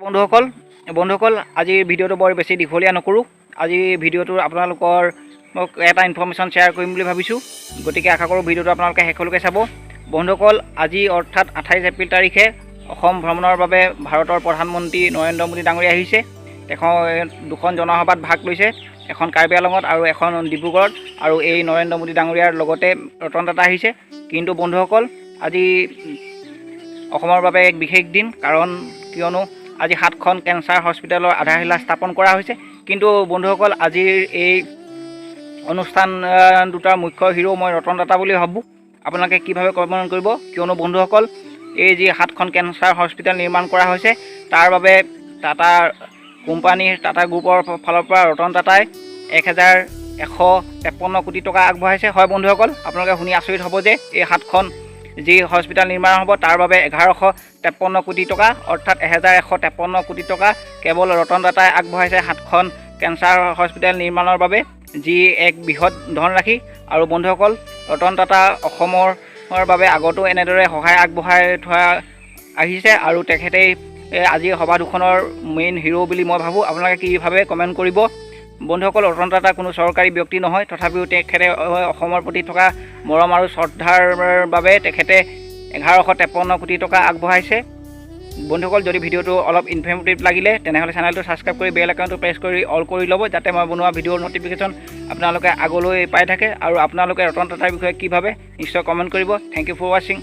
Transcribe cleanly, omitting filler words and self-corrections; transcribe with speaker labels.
Speaker 1: বন্ধুসকল আজিৰ ভিডিঅ'টো বৰ বেছি দীঘলীয়া নকৰোঁ। আজি ভিডিঅ'টো আপোনালোকৰ মোক এটা ইনফৰমেশ্যন শ্বেয়াৰ কৰিম বুলি ভাবিছোঁ, গতিকে আশা কৰোঁ ভিডিঅ'টো আপোনালোকে শেষলৈকে চাব। বন্ধুসকল, আজি অৰ্থাৎ 28 এপ্ৰিল তাৰিখে অসম ভ্ৰমণৰ বাবে ভাৰতৰ প্ৰধানমন্ত্ৰী নৰেন্দ্ৰ মোদী ডাঙৰীয়া আহিছে। তেওঁ দুখন জনসভাত ভাগ লৈছে, এখন কাৰ্বি আংলঙত আৰু এখন ডিব্ৰুগড়ত, আৰু এই নৰেন্দ্ৰ মোদী ডাঙৰীয়াৰ লগতে ৰতন টাটা আহিছে। কিন্তু বন্ধুসকল, আজি অসমৰ বাবে এক বিশেষ দিন, কিয়নো আজি 7খন কেঞ্চাৰ হস্পিটেলৰ আধাৰশিলা স্থাপন কৰা হৈছে। কিন্তু বন্ধুসকল, আজিৰ এই অনুষ্ঠান দুটাৰ মুখ্য হিৰো মই ৰতন টাটা বুলি ভাবোঁ। আপোনালোকে কিভাৱে কমেণ্ট কৰিব, কিয়নো বন্ধুসকল এই যি 7খন কেঞ্চাৰ হস্পিটেল নিৰ্মাণ কৰা হৈছে তাৰ বাবে টাটা কোম্পানীৰ টাটা গ্ৰুপৰ ফালৰ পৰা ৰতন টাটাই 1153 কোটি টকা আগবঢ়াইছে। হয় বন্ধুসকল, আপোনালোকে শুনি আচৰিত হ'ব যে এই 7খন যি হস্পিটেল নিৰ্মাণ হ'ব তাৰ বাবে 1153 কোটি টকা, অৰ্থাৎ 1153 কোটি টকা কেৱল ৰতন টাটাই আগবঢ়াইছে 7খন কেঞ্চাৰ হস্পিটেল নিৰ্মাণৰ বাবে, যি এক বৃহৎ ধনৰাশি। আৰু বন্ধুসকল, ৰতন টাটা অসমৰ বাবে আগতো এনেদৰে সহায় আগবঢ়াই থোৱা আহিছে, আৰু তেখেতেই আজিৰ সভা দুখনৰ মেইন হিৰো বুলি মই ভাবোঁ। আপোনালোকে কি ভাবে কমেণ্ট কৰিব। বন্ধুসকল, ৰতন টাটা কোনো চৰকাৰী ব্যক্তি নহয়, তথাপিও তেখেতে অসমৰ প্ৰতি থকা মৰম আৰু শ্ৰদ্ধাৰ বাবে তেখেতে 1153 কোটি টকা আগবঢ়াইছে। বন্ধুসকল, যদি ভিডিঅ'টো অলপ ইনফৰ্মেটিভ লাগিলে তেনেহ'লে চেনেলটো ছাবস্ক্ৰাইব কৰি বেল আইকনটো প্ৰেছ কৰি অল কৰি ল'ব, যাতে মই বনোৱা ভিডিঅ'ৰ ন'টিফিকেশ্যন আপোনালোকে আগলৈ পাই থাকে। আৰু আপোনালোকে ৰতন টাটাৰ বিষয়ে কি ভাবে নিশ্চয় কমেণ্ট কৰিব। থেংক ইউ ফৰ ৱাচিং।